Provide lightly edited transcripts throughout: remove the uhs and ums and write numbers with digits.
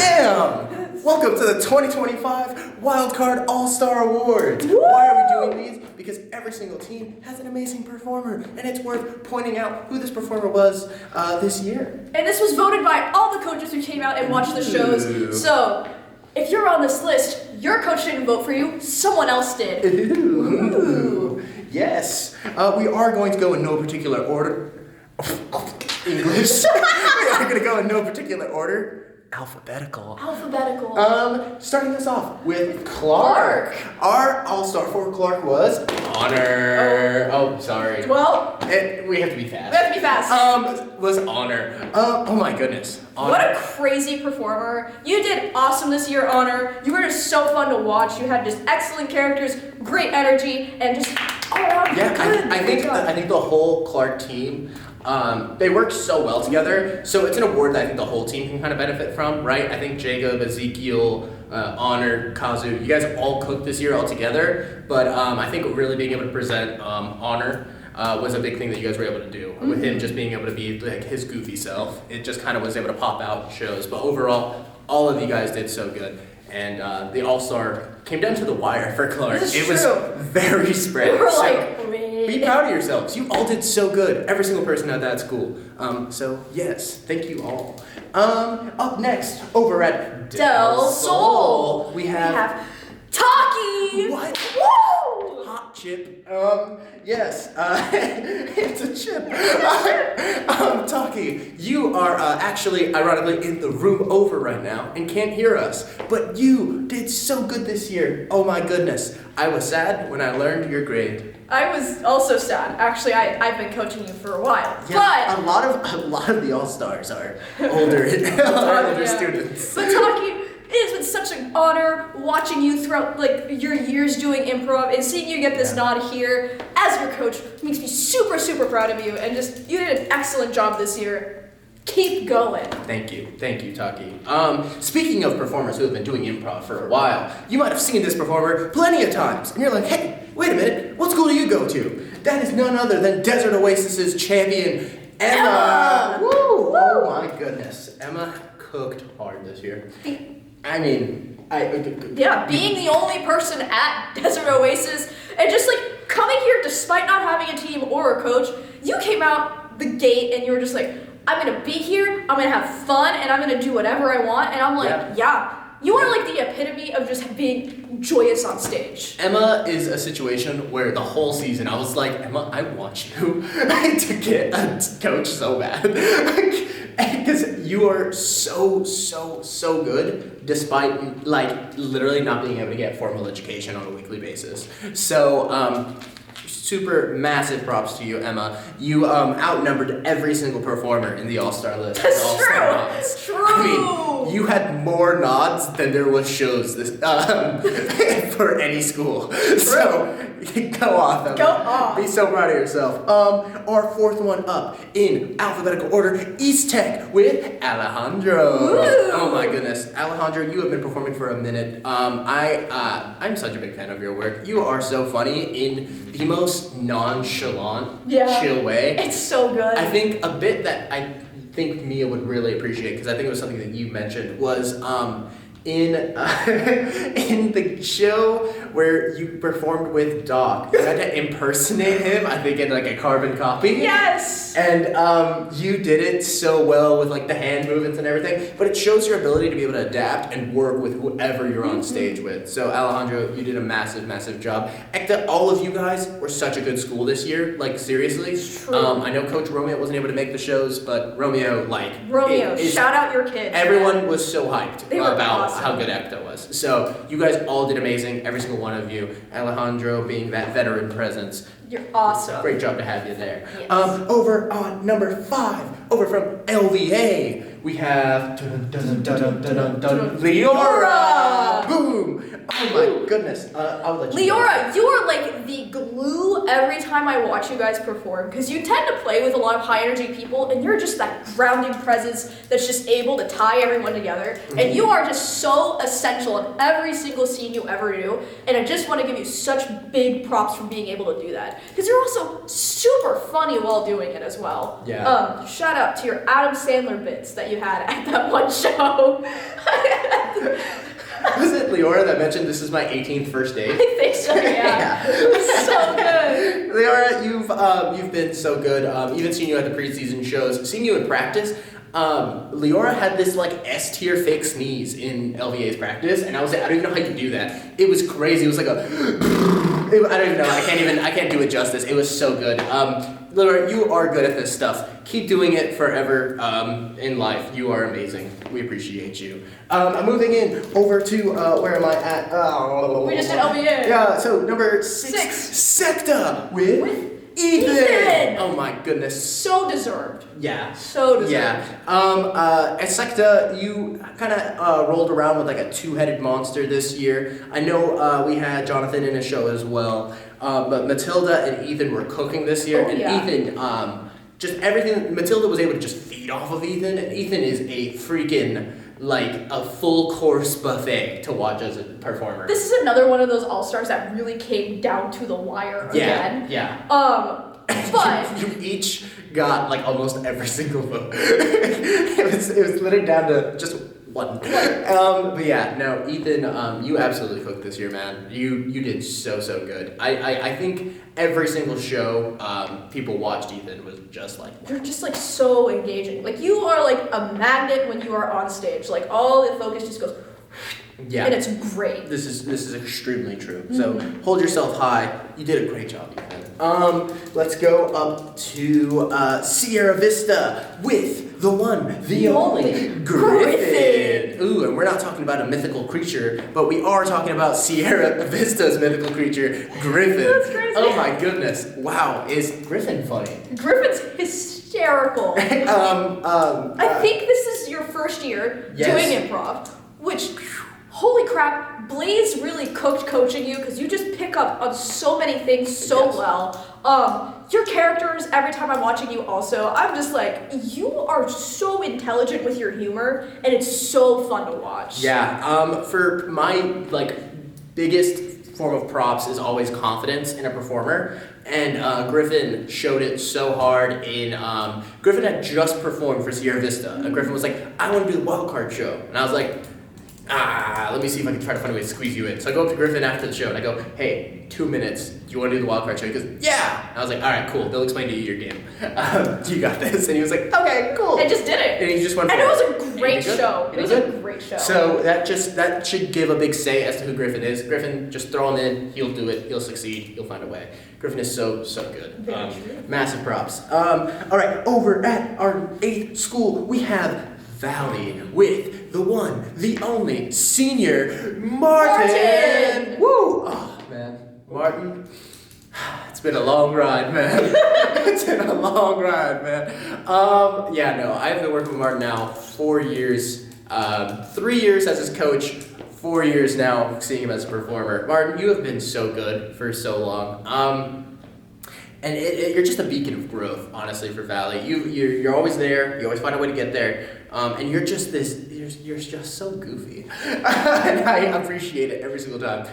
Bam! Welcome to the 2025 Wildcard All-Star Awards. Woo! Why are we doing these? Because every single team has an amazing performer, and it's worth pointing out who this performer was this year. And this was voted by all the coaches who came out and watched the shows. So, if you're on this list, your coach didn't vote for you, someone else did. Ooh. Yes. We are going to go in no particular order. English. We are going to go in no particular order. Alphabetical. Starting us off with Clark. Our all-star for Clark was Honor. Oh, sorry. Well, we have to be fast. Was Honor. Oh my goodness. Honor. What a crazy performer. You did awesome this year, Honor. You were just so fun to watch. You had just excellent characters, great energy, and just all around good. I think the whole Clark team, they work so well together, so it's an award that I think the whole team can kind of benefit from, right? I think Jacob, Ezekiel, Honor, Kazu, you guys all cooked this year all together, but I think really being able to present Honor was a big thing that you guys were able to do. Mm-hmm. With him just being able to be like his goofy self, it just kind of was able to pop out in shows, but overall, all of you guys did so good. And the All-Star came down to the wire for Clark. It was very spread. We were be proud of yourselves. You all did so good. Every single person at that school. So yes, thank you all. Up next, over at Del Sol, we have Taki. What? Woo! Hot chip. Yes. It's a chip. Taki, you are actually, ironically, in the room over right now and can't hear us. But you did so good this year. Oh my goodness. I was sad when I learned your grade. I was also sad. Actually, I've been coaching you for a while. Yeah, but a lot of the All-Stars are older students. But Taki, it has been such an honor watching you throughout your years doing improv and seeing you get this nod here as your coach makes me super, super proud of you, and just you did an excellent job this year. Keep going. Thank you, Taki. Speaking of performers who have been doing improv for a while, you might have seen this performer plenty of times, and you're like, hey, wait a minute, what school do you go to? That is none other than Desert Oasis's champion, Emma. Woo! Oh my goodness, Emma cooked hard this year. Being the only person at Desert Oasis and just coming here despite not having a team or a coach, you came out the gate and you were just like, I'm gonna be here, I'm gonna have fun, and I'm gonna do whatever I want, and I'm like, you are the epitome of just being joyous on stage. Emma is a situation where the whole season I was like, Emma, I want you to get a coach so bad. Because you are so good, despite literally not being able to get formal education on a weekly basis. So, super massive props to you, Emma. You outnumbered every single performer in the All-Star list. That's true. It's true. I mean, you had more nods than there was shows this for any school. True. So go off, Emma. Go off. Be so proud of yourself. Our fourth one up in alphabetical order, East Tech with Alejandro. Ooh. Oh my goodness, Alejandro, you have been performing for a minute. I'm such a big fan of your work. You are so funny in the most nonchalant, chill way. It's so good. I think a bit that I think Mia would really appreciate, because I think it was something that you mentioned, was in the show where you performed with Doc. You had to impersonate him, I think in a carbon copy. Yes! And you did it so well with the hand movements and everything, but it shows your ability to be able to adapt and work with whoever you're on stage with. So Alejandro, you did a massive job. Ekta, all of you guys were such a good school this year, seriously. It's true. I know Coach Romeo wasn't able to make the shows, but Romeo, shout out your kids. Everyone was so hyped about awesome. how good Ekta was. So you guys all did amazing, every single one of you. Alejandro being that veteran presence. You're awesome. Great job to have you there. Yes. Over on number 5, over from LVA, we have Leora. Boom. Oh my goodness. I'll let you Leora, you are the glue every time I watch you guys perform, because you tend to play with a lot of high energy people, and you're just that grounding presence that's just able to tie everyone together. Mm-hmm. And you are just so essential in every single scene you ever do. And I just want to give you such big props for being able to do that, because you're also super funny while doing it as well. Yeah. Shout out to your Adam Sandler bits that you had at that one show. Was it Leora that mentioned this is my 18th first date? I think so, yeah. It was so good. Leora, you've been so good. Even seeing you at the preseason shows, seeing you in practice. Leora had this like S-tier fake sneeze in LVA's practice, and I was like, I don't even know how you do that. It was crazy. It was like a, I don't even know. I can't do it justice. It was so good. Leora, you are good at this stuff. Keep doing it forever in life. You are amazing. We appreciate you. I'm moving in over to, where am I at? We just did LVA. Yeah, so number 6. Secta with Ethan. Oh my goodness. So deserved. Yeah. So deserved. Yeah. At Secta, you kind of rolled around with like a two-headed monster this year. I know we had Jonathan in a show as well, but Matilda and Ethan were cooking this year, and Ethan, just everything. Matilda was able to just feed off of Ethan, and Ethan is a freaking like a full course buffet to watch as a performer. This is another one of those all-stars that really came down to the wire again. Yeah. But you each got like almost every single vote. it was literally down to just one. But yeah, no, Ethan, you absolutely cooked this year, man. You did so good. I think every single show people watched Ethan was just like, you're just like so engaging. Like you are like a magnet when you are on stage. Like all the focus just goes. Yeah. And it's great. This is extremely true. So hold yourself high. You did a great job, Ethan. Let's go up to Sierra Vista with the one, the only Griffin. Ooh, and we're not talking about a mythical creature, but we are talking about Sierra Vista's mythical creature, Griffin. That's crazy. Oh my goodness. Wow, is Griffin funny? Griffin's hysterical. I think this is your first year doing improv, which, holy crap, Blaze really cooked coaching you because you just pick up on so many things so well. Your characters, every time I'm watching you also, I'm just like, you are so intelligent with your humor, and it's so fun to watch. Yeah, for my, like, biggest form of props is always confidence in a performer, and Griffin showed it so hard in, Griffin had just performed for Sierra Vista, and Griffin was like, I want to do the Wildcard show, and I was like, let me see if I can try to find a way to squeeze you in. So I go up to Griffin after the show and I go, hey, 2 minutes. Do you want to do the Wildcard show? He goes, yeah. And I was like, all right, cool. They'll explain to you your game. You got this. And he was like, okay, cool. And just did it. And he just went. And it was a great show. It was a great show. So that should give a big say as to who Griffin is. Griffin, just throw him in. He'll do it. He'll succeed. He'll find a way. Griffin is so good. Massive props. All right, over at our 8th school, we have Valley with the one, the only senior Martin. Woo! Oh man, Martin. It's been a long ride, man. It's been a long ride, man. I've been working with Martin now 4 years. 3 years as his coach. 4 years now seeing him as a performer. Martin, you have been so good for so long. And you're just a beacon of growth, honestly, for Valley. You're always there. You always find a way to get there. And you're just you're just so goofy. And I appreciate it every single time.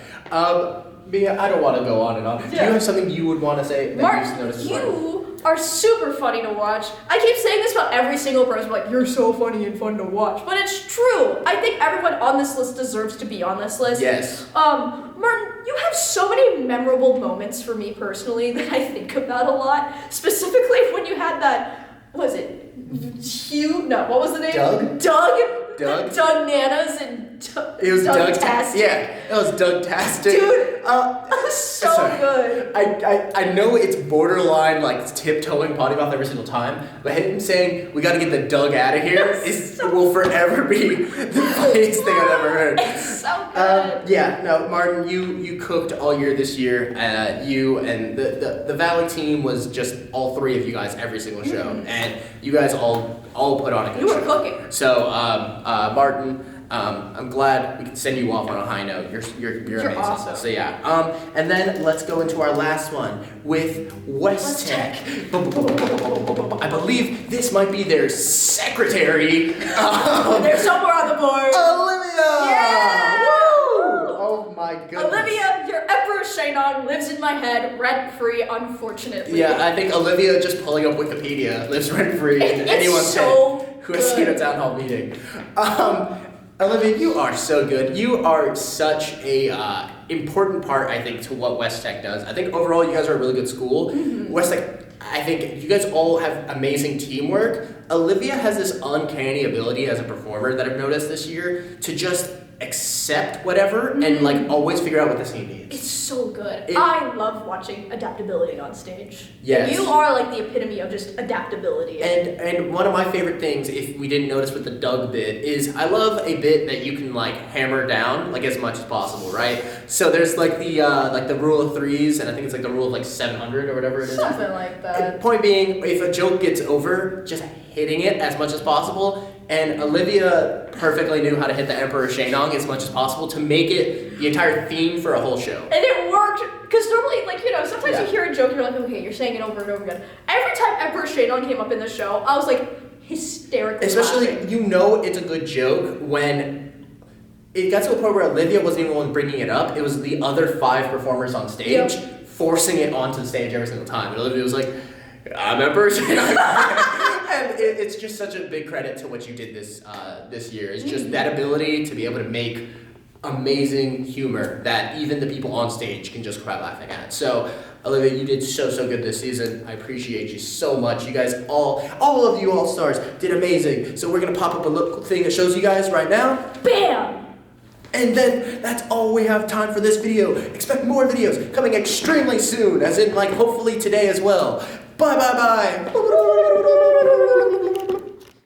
Mia, I don't want to go on and on. Do you have something you would want to say? Martin, you are super funny to watch. I keep saying this about every single person, like, you're so funny and fun to watch. But it's true. I think everyone on this list deserves to be on this list. Yes. Martin, you have so many memorable moments for me personally that I think about a lot. Specifically when you had that, what was it? What was the name? Doug Nanas and it was Doug Tastic. Yeah, it was Doug Tastic. Dude, that was so good. I know it's borderline like tiptoeing potty mouth every single time, but him saying we got to get the Doug out of here will forever be the funniest thing I've ever heard. It's so good. Martin, you cooked all year this year. You and the Valley team was just all three of you guys every single show, and you guys all put on a good show. You were cooking. So Martin. I'm glad we can send you off on a high note. You're amazing. Awesome. So yeah. And then let's go into our last one with West Tech. I believe this might be their secretary. They're somewhere on the board. Olivia. Yeah. Woo! Oh my goodness. Olivia, your Emperor Shainon lives in my head rent-free, unfortunately. Yeah, I think Olivia just pulling up Wikipedia lives rent-free in anyone's head. who has seen a town hall meeting. Olivia, you are so good. You are such a important part, I think, to what West Tech does. I think overall you guys are a really good school. West Tech, I think you guys all have amazing teamwork. Olivia has this uncanny ability as a performer that I've noticed this year to just accept whatever and like always figure out what the scene needs. It's so good. I love watching adaptability on stage. Yes. And you are like the epitome of just adaptability. And one of my favorite things, if we didn't notice with the Doug bit, is I love a bit that you can like hammer down like as much as possible, right? So there's like the rule of threes, and I think it's like the rule of like 700 or whatever it is. Something like that. Point being, if a joke gets over, just hitting it as much as possible. And Olivia perfectly knew how to hit the Emperor Shenong as much as possible to make it the entire theme for a whole show. And it worked, because normally, like, you know, sometimes you hear a joke and you're like, okay, you're saying it over and over again. Every time Emperor Shenong came up in the show, I was like hysterically Especially, laughing. you know it's a good joke when it got to a point where Olivia wasn't even the one bringing it up. It was the other 5 performers on stage forcing it onto the stage every single time. And Olivia was like, I'm Emperor Shenong. And it's just such a big credit to what you did this year. It's just that ability to be able to make amazing humor that even the people on stage can just cry laughing at. So, Olivia, you did so good this season. I appreciate you so much. You guys all of you all-stars did amazing. So we're gonna pop up a little thing that shows you guys right now. BAM! And then that's all we have time for this video. Expect more videos coming extremely soon, as in like hopefully today as well. Bye.